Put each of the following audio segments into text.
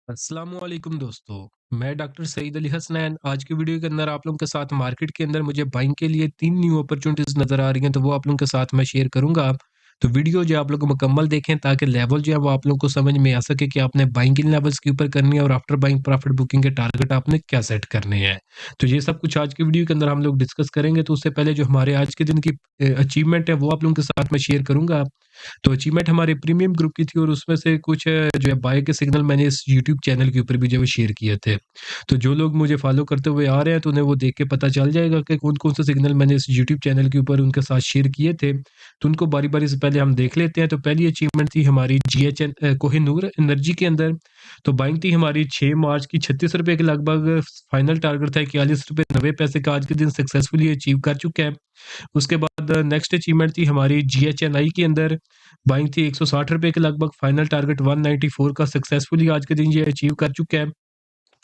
अस्सलामुअलैकुम दोस्तों, मैं डॉक्टर सईद अली हसनैन। आज की वीडियो के अंदर आप लोगों के साथ मार्केट के अंदर मुझे बाइंग के लिए 3 न्यू अपॉर्चुनिटीज़ नज़र आ रही हैं, तो वो आप लोगों के साथ मैं शेयर करूँगा। तो वीडियो जो है आप लोग मुकम्मल देखें ताकि लेवल जो है वो आप लोगों को समझ में आ सके कि आपने बाइंग किन लेवल्स के ऊपर करनी है और आफ्टर बाइंग प्रॉफिट बुकिंग के टारगेट आपने क्या सेट करने हैं। तो ये सब कुछ आज की वीडियो के अंदर हम लोग डिस्कस करेंगे, तो उससे पहले जो हमारे आज के दिन की अचीवमेंट है वो आप लोगों के साथ मैं शेयर करूँगा। तो अचीवमेंट हमारे प्रीमियम ग्रुप की थी और उसमें से कुछ जो है बाय के सिग्नल मैंने इस यूट्यूब चैनल के ऊपर भी जो है वो शेयर किए थे। तो जो लोग मुझे फॉलो करते हुए आ रहे हैं तो उन्हें वो देख के पता चल जाएगा कि कौन-कौन से सिग्नल मैंने इस यूट्यूब चैनल के ऊपर उनके साथ शेयर किए थे। तो उनको बारी-बारी से पहले हम देख लेते हैं। तो पहली अचीवमेंट थी हमारी कोहिनूर एनर्जी के अंदर। तो बाइंग थी हमारी 6 मार्च की ₹36 के लगभग, फाइनल टारगेट था ₹41.90 का, आज के दिन सक्सेसफुली अचीव कर चुका है। उसके बाद नेक्स्ट अचीवमेंट थी हमारी जीएचएनआई के अंदर। बाइंग थी ₹160 के लगभग, फाइनल टारगेट 194 का सक्सेसफुली आज के दिन ये अचीव कर चुका है।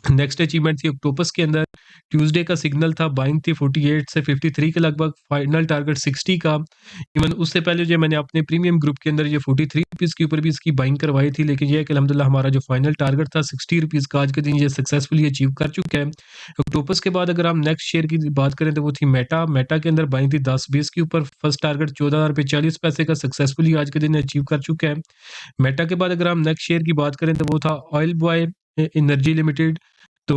नेक्स्ट अचीवमेंट थी ऑक्टोपस के अंदर। ट्यूसडे का सिग्नल था, बाइंग थी 48 से 53 के लगभग, फाइनल टारगेट 60 का। इवन उससे पहले जो मैंने अपने प्रीमियम ग्रुप के अंदर ये ₹43 के ऊपर भी इसकी बाइंग करवाई थी, लेकिन ये है कि अल्हम्दुलिल्लाह हमारा जो फाइनल टारगेट था ₹60 का, आज के दिन ये सक्सेसफुली अचीव कर चुका है। ऑक्टोपस के बाद अगर हम नेक्स्ट शेयर की बात करें तो वो थी मेटा। मेटा के अंदर बाइंग थी 10-20 के ऊपर, फर्स्ट टारगेट ₹14.40 का सक्सेसफुली आज के दिन अचीव कर चुका है। मेटा के बाद अगर हम नेक्स्ट शेयर की बात करें तो वो था ऑयल बॉय एनर्जी लिमिटेड। तो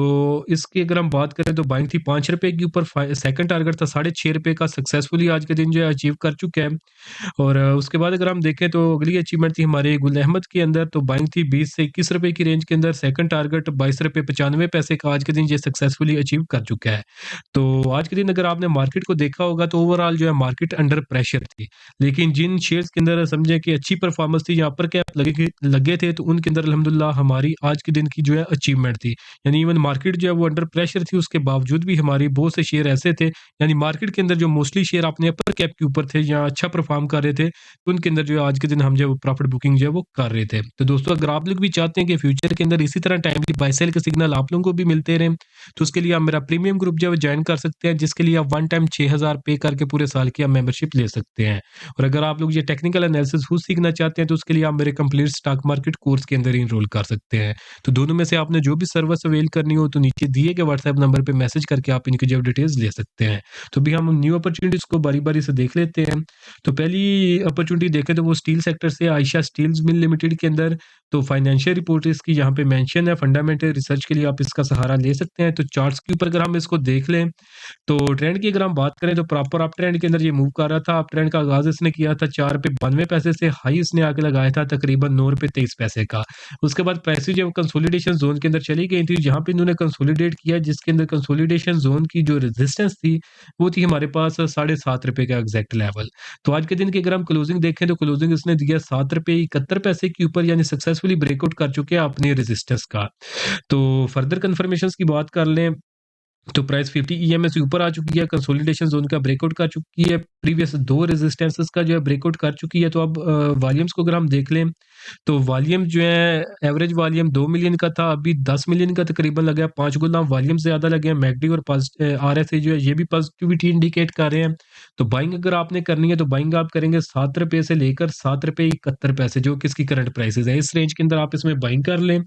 इसकी अगर हम बात करें तो बाइंग थी ₹5 के ऊपर, सेकंड टारगेट था ₹6.5 का, सक्सेसफुली आज के दिन जो है अचीव कर चुका है। और उसके बाद अगर हम देखें तो अगली अचीवमेंट थी हमारे गुल अहमद के अंदर। तो बाइंग थी 20 से ₹21 की रेंज के अंदर, सेकंड टारगेट ₹22.95 का, आज के दिन ये सक्सेसफुली अचीव कर चुका है। तो आज के दिन अगर आपने मार्केट को देखा होगा तो ओवरऑल जो है मार्केट अंडर प्रेशर थी। लेकिन जिन शेयर्स के अंदर समझे कि अच्छी परफॉर्मेंस थी, यहाँ पर कैप लगे थे, तो उनके अंदर अल्हम्दुलिल्लाह हमारी आज के दिन की जो है अचीवमेंट थी। यानी इवन मार्केट जो है वो अंडर प्रेशर थी, उसके बावजूद भी हमारी बहुत से शेयर ऐसे थे, यानी मार्केट के अंदर जो मोस्टली शेयर अपने अपर कैप के ऊपर थे या अच्छा परफॉर्म कर रहे थे, तो उनके अंदर जो है आज के दिन हम जो है वो प्रॉफिट बुकिंग जो है वो कर रहे थे। तो दोस्तों अगर आप लोग भी चाहते हैं कि फ्यूचर के अंदर इसी तरह टाइमली बाय सेल के सिग्नल आप लोगों को भी मिलते रहें, तो उसके लिए आप मेरा प्रीमियम ग्रुप जो है ज्वाइन कर सकते हैं, जिसके लिए आप वन टाइम 6,000 पे करके पूरे साल की आप मेंबरशिप ले सकते हैं। और अगर आप लोग ये टेक्निकल एनालिसिस खुद सीखना चाहते हैं तो उसके लिए आप मेरे कंप्लीट स्टॉक मार्केट कोर्स के अंदर इनरोल कर सकते हैं। तो दोनों में से आपने जो भी सर्विस अवेल करनी हो तो नीचे दिए गए व्हाट्सएप नंबर पे मैसेज करके आप इनकी जो डिटेल्स ले सकते हैं। तो अभी हम न्यू अपॉर्चुनिटीज को बारी-बारी से देख लेते हैं। तो पहली अपॉर्चुनिटी देखें तो वो स्टील सेक्टर से आयशा स्टील्स मिल लिमिटेड के अंदर। तो फाइनेंशियल रिपोर्ट इसकी यहाँ पे मेंशन है, फंडामेंटल रिसर्च के लिए आप इसका सहारा ले सकते हैं। तो चार्ट्स के ऊपर अगर हम इसको देख लें तो ट्रेंड की अगर हम बात करें तो प्रॉपर अप ट्रेंड के अंदर ये मूव कर रहा था। अप ट्रेंड का आगाज़ इसने किया था ₹4.92 से, हाई इसने आके लगाया था तकरीबन ₹9.23 का। उसके बाद प्राइसेज़ जो कंसोलिडेशन ज़ोन के अंदर चली गई थी, जहाँ पे इन्होंने कंसोलिडेट किया, जिसके अंदर कंसोलिडेशन ज़ोन की जो रेजिस्टेंस थी, वो थी हमारे पास ₹7.5 का एग्ज़ैक्ट लेवल। तो आज के दिन की अगर हम क्लोजिंग देखें तो क्लोजिंग इसने दिया ₹7.71 के ऊपर, यानी सक्सेसफुली ब्रेकआउट कर चुके हैं अपनी रेजिस्टेंस का। तो फर्दर कन्फर्मेशंस की बात कर लें तो प्राइस 50 ईएमए से ऊपर आ चुकी है, कंसोलिडेशन ज़ोन का ब्रेकआउट कर चुकी है, प्रीवियस 2 रेजिस्टेंसेस का जो है ब्रेकआउट कर चुकी है। तो अब वॉल्यूम्स को अगर हम देख लें तो वॉल्यूम जो है, एवरेज वॉल्यूम 2 मिलियन का था, अभी 10 मिलियन का तकरीबन लगा है, 5 गुना वॉल्यूम ज़्यादा लगे हैं। मैकडी और आरएसआई जो है ये भी पॉजिटिविटी इंडिकेट कर रहे हैं। तो बाइंग अगर आपने करनी है तो बाइंग आप करेंगे ₹7 से लेकर ₹7.71, जो कि इसकी करंट प्राइसेज़ है। इस रेंज के अंदर आप इसमें बाइंग कर लें।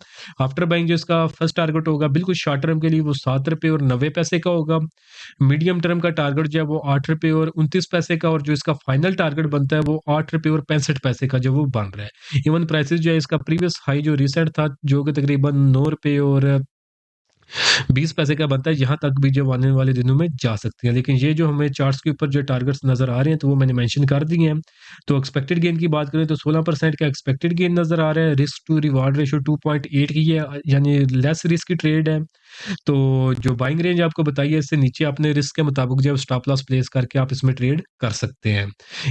आफ्टर बाइंग जो इसका फर्स्ट टारगेट होगा बिल्कुल शॉर्ट टर्म के लिए वो ₹7.90 का होगा। मीडियम टर्म का टारगेट जो है वो ₹8.29 का, और जो इसका फाइनल टारगेट बनता है वो ₹8.65 का जो वो बन रहा है। इवन प्राइसेस जो है इसका प्रीवियस हाई जो रिसेंट था, जो कि तकरीबन ₹9 और 20 पैसे का बनता है, यहाँ तक भी जो आने वाले दिनों में जा सकती है। लेकिन ये जो हमें चार्ट्स के ऊपर जो टारगेट्स नज़र आ रहे हैं तो वो मैंने मेंशन कर दिए हैं। तो एक्सपेक्टेड गेन की बात करें तो 16% का एक्सपेक्टेड गेन नज़र आ रहा है। रिस्क टू रिवार्ड रेशियो 2.8 की है, यानी लेस रिस्क की ट्रेड है। तो जो बाइंग रेंज आपको बताई है, इससे नीचे अपने रिस्क के मुताबिक जो स्टॉप लॉस प्लेस करके आप इसमें ट्रेड कर सकते हैं।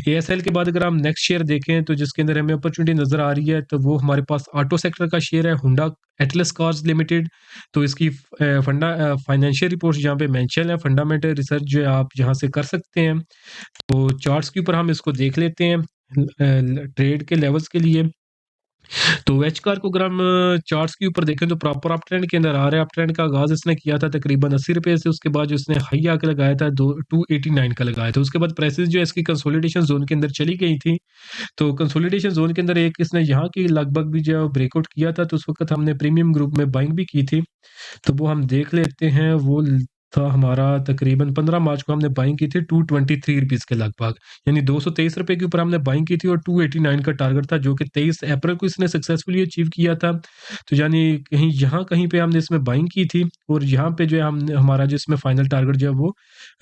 एएसएल के बाद अगर हम नेक्स्ट शेयर देखें तो जिसके अंदर हमें अपॉर्चुनिटी नज़र आ रही है तो वो हमारे पास ऑटो सेक्टर का शेयर है, हुंडा एटलस कार्स लिमिटेड। तो इसकी फाइनेंशियल रिपोर्ट्स यहाँ पे मेंशन है, फंडामेंटल रिसर्च जो है आप यहाँ से कर सकते हैं। तो चार्ट्स के ऊपर हम इसको देख लेते हैं ट्रेड के लेवल्स के लिए। तो एचकार को अगर हम चार्ट्स के ऊपर देखें तो प्रॉपर अप ट्रेंड के अंदर आ रहा है। अप ट्रेंड का आगाज़ इसने किया था तकरीबन ₹80 से, उसके बाद जो इसने हाई आके लगाया था दो 289 का लगाया था। उसके बाद प्राइसेज़ जो है इसकी कंसोलिडेशन ज़ोन के अंदर चली गई थी। तो कंसोलिडेशन ज़ोन के अंदर एक इसने यहाँ की लगभग भी जो है ब्रेकआउट किया था, तो उस वक़्त हमने प्रीमियम ग्रुप में बाइंग भी की थी। तो वो हम देख लेते हैं, वो था हमारा तकरीबन 15 मार्च को हमने बाइंग की थी ₹223 के लगभग, यानी ₹223 के ऊपर हमने बाइंग की थी और 289 का टारगेट था जो कि 23 अप्रैल को इसने सक्सेसफुली अचीव किया था। तो यानी कहीं यहाँ कहीं पे हमने इसमें बाइंग की थी और यहाँ पे जो है हमने हमारा जो इसमें फाइनल टारगेट जो है वो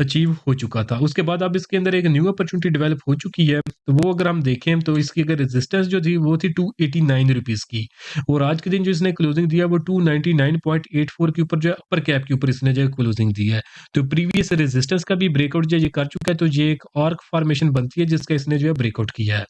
अचीव हो चुका था। उसके बाद अब इसके अंदर एक न्यू अपॉर्च्युनिटी डेवलप हो चुकी है, तो वो अगर हम देखें तो इसकी अगर रेजिस्टेंस जो थी वो थी ₹289 की और आज के दिन जो इसने क्लोजिंग दिया वो 299.84 के ऊपर जो है अपर कैप के ऊपर इसने जो है क्लोजिंग दी है। तो प्रीवियस रेजिस्टेंस का भी ब्रेकआउट जो ये कर चुका है, तो ये एक आर्क फॉर्मेशन बनती है जिसका इसने जो है ब्रेकआउट किया है।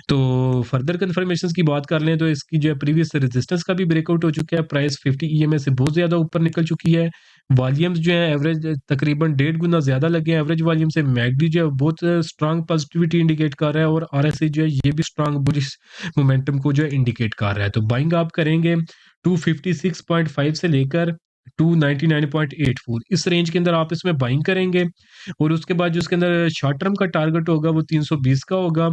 तो फर्दर कन्फर्मेशंस की बात कर लें तो इसकी जो है प्रीवियस रेजिस्टेंस का भी ब्रेकआउट हो चुका है, प्राइस 50 ईएमए से बहुत ज़्यादा ऊपर निकल चुकी है। वॉल्यूम्स जो है एवरेज तकरीबन 1.5 गुना ज़्यादा लगे हैं एवरेज वॉल्यूम से। मैकडी जो है बहुत स्ट्रांग पॉजिटिविटी इंडिकेट कर रहा है और आरएसआई जो है ये भी स्ट्रांग बुलिश मोमेंटम को जो है इंडिकेट कर रहा है। तो बाइंग आप करेंगे 256.5 से लेकर 299.84 इस रेंज के अंदर आप इसमें बाइंग करेंगे और उसके बाद जो इसके अंदर शॉर्ट टर्म का टारगेट होगा वो 320 का होगा।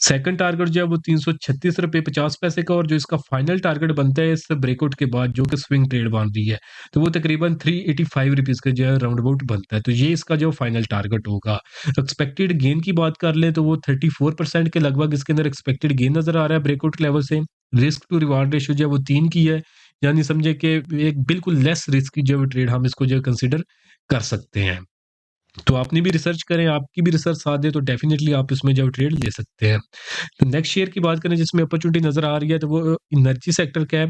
सेकंड टारगेट जो है वो ₹336.50 का और जो इसका फाइनल टारगेट बनता है इस ब्रेकआउट के बाद जो कि स्विंग ट्रेड बन रही है, तो वो तकरीबन ₹385 का जो है राउंड अबाउट बनता है। तो ये इसका जो फाइनल टारगेट होगा। एक्सपेक्टेड गेन की बात कर लें तो वो 34% के लगभग इसके अंदर एक्सपेक्टेड गेन नज़र आ रहा है ब्रेकआउट लेवल से। रिस्क टू रिवार्ड रेशियो जो है वो 3 की है, यानी समझे कि एक बिल्कुल लेस रिस्क की जो है ट्रेड हम इसको जो है कंसीडर कर सकते हैं। तो अपनी भी रिसर्च करें, आपकी भी रिसर्च साथ दे तो डेफिनिटली आप इसमें जो है ट्रेड ले सकते हैं। तो नेक्स्ट शेयर की बात करें जिसमें अपॉर्च्युनिटी नज़र आ रही है तो वो एनर्जी सेक्टर का है।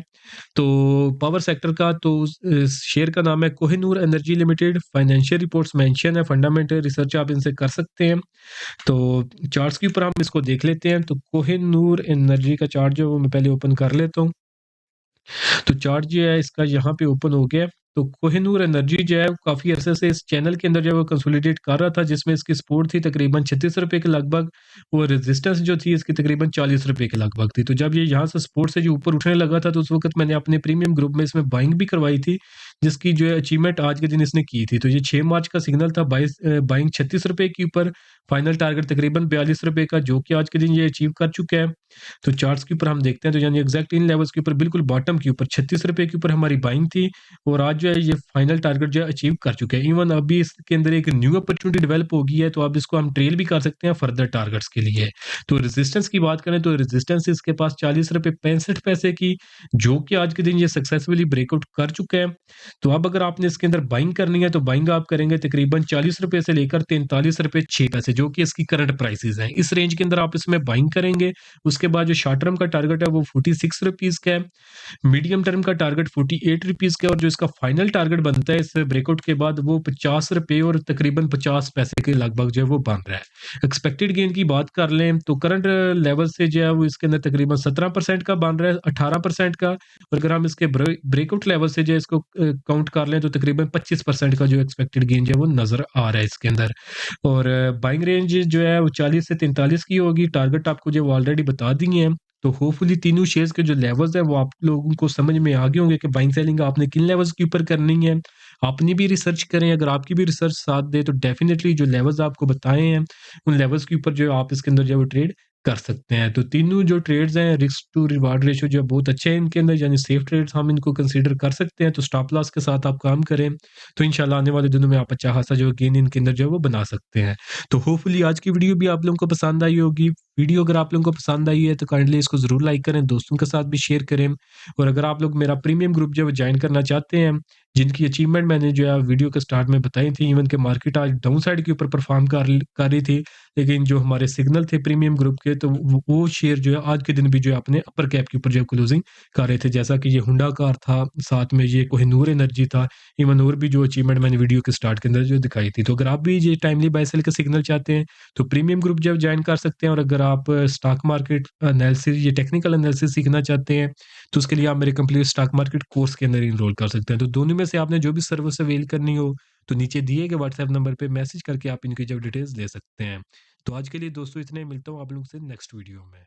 तो पावर सेक्टर का तो उस शेयर का नाम है Kohinoor energy limited. Financial reports mention है, फंडामेंटल रिसर्च आप इनसे कर सकते हैं। तो चार्ट्स के ऊपर हम इसको देख लेते हैं। तो कोहिनूर एनर्जी का चार्ट जो है वो मैं पहले ओपन कर लेता हूँ। तो चार्ट जो है इसका यहाँ पे ओपन हो गया। तो कोहिनूर एनर्जी जो है काफ़ी अरसे से इस चैनल के अंदर जो है वो कंसोलिडेट कर रहा था, जिसमें इसकी सपोर्ट थी तकरीबन ₹36 के लगभग और रेजिस्टेंस जो थी इसकी तकरीबन ₹40 के लगभग थी। तो जब ये यहाँ से सपोर्ट से जो ऊपर उठने लगा था तो उस वक़्त मैंने अपने प्रीमियम ग्रुप में इसमें बाइंग भी करवाई थी, जिसकी जो है अचीवमेंट आज के दिन इसने की थी। तो ये 6 मार्च का सिग्नल था बाइंग ₹36 के ऊपर, फाइनल टारगेट तकरीबन ₹42 का जो कि आज के दिन ये अचीव कर चुका है। तो चार्ट्स के ऊपर हम देखते हैं तो यानी एग्जैक्ट इन लेवल्स के ऊपर बिल्कुल बॉटम के ऊपर ₹36 के ऊपर हमारी बाइंग थी और आज जो है ये फाइनल टारगेट जो है अचीव कर चुके हैं। इवन अभी इसके अंदर एक न्यू अपॉर्चुनिटी डेवलप हो गई है, तो अब इसको हम ट्रेल भी कर सकते हैं फर्दर टारगेट्स के लिए। तो रेजिस्टेंस की बात करें तो रेजिस्टेंस इसके पास ₹40.65 की, जो कि आज के दिन ये सक्सेसफुली ब्रेकआउट कर चुका है। तो अब अगर आपने इसके अंदर बाइंग करनी है तो बाइंग आप करेंगे तकरीबन ₹40 से लेकर ₹43.06 जो कि इसकी करंट प्राइसेस हैं। इस रेंज के अंदर आप इसमें बाइंग करेंगे। उसके बाद जो शॉर्ट टर्म का टारगेट है वो ₹46 का है, मीडियम टर्म का टारगेट ₹48 का है और जो इसका फाइनल टारगेट बनता है इस ब्रेकआउट के बाद वो ₹50 और तकरीबन 50 पैसे के लगभग जो है वो बन रहा है। एक्सपेक्टेड गेन की बात कर लें तो करंट लेवल से जो है वो इसके अंदर तकरीबन 17% का बन रहा है, 18% का और अगर हम इसके ब्रेकआउट लेवल से जो है इसको काउंट कर लें तो तकरीबन 25% का जो एक्सपेक्टेड गेन जो है वो नज़र आ रहा है इसके अंदर। और बाइंग रेंज जो है वो 40 से 43 की होगी, टारगेट आपको जो है वो ऑलरेडी बता दिए हैं। तो होपफुली तीनों शेयर्स के जो लेवल्स हैं वो आप लोगों को समझ में आ गए होंगे कि बाइंग सेलिंग आपने किन लेवल्स के ऊपर करनी है। अपनी भी रिसर्च करें, अगर आपकी भी रिसर्च साथ दे तो डेफिनिटली जो लेवल्स आपको बताए हैं, उन लेवल्स के ऊपर जो है आप इसके अंदर जो है वो ट्रेड कर सकते हैं। तो तीनों जो ट्रेड्स हैं रिस्क टू रिवार्ड रेशियो जो है बहुत अच्छे हैं इनके अंदर, यानी सेफ ट्रेड्स हम इनको कंसीडर कर सकते हैं। तो स्टॉप लॉस के साथ आप काम करें, तो इंशाल्लाह आने वाले दिनों में आप अच्छा खासा जो गेन इनके अंदर जो है वो बना सकते हैं। तो होपफुली आज की वीडियो भी आप लोगों को पसंद आई होगी। वीडियो अगर आप लोगों को पसंद आई है तो काइंडली इसको ज़रूर लाइक करें, दोस्तों के साथ भी शेयर करें और अगर आप लोग मेरा प्रीमियम ग्रुप जो है वो जॉइन करना चाहते हैं, जिनकी अचीवमेंट मैंने जो है वीडियो के स्टार्ट में बताई थी, इवन कि मार्केट आज डाउन साइड के ऊपर परफॉर्म कर रही थी, लेकिन जो हमारे सिग्नल थे प्रीमियम ग्रुप के तो वो शेयर जो है आज के दिन भी जो है अपने अपर कैप के ऊपर जो है क्लोजिंग कर रहे थे, जैसा कि ये हुंडा कार था, साथ में ये कोहिनूर एनर्जी था, इवन और भी जो अचीवमेंट मैंने वीडियो के स्टार्ट के अंदर जो दिखाई थी। तो अगर आप भी ये टाइमली बाय सेल का सिग्नल चाहते हैं तो प्रीमियम ग्रुप जब ज्वाइन कर सकते हैं और अगर आप स्टॉक मार्केट एनालिसिस ये टेक्निकल एनालिसिस सीखना चाहते हैं तो उसके लिए आप मेरे कंप्लीट स्टॉक मार्केट कोर्स के अंदर इनरोल कर सकते हैं। तो दोनों में से आपने जो भी सर्विस अवेल करनी हो तो नीचे दिए गए व्हाट्सएप नंबर पे मैसेज करके आप इनकी जब डिटेल्स ले सकते हैं। तो आज के लिए दोस्तों इतने ही, मिलता हूँ आप लोगों से नेक्स्ट वीडियो में।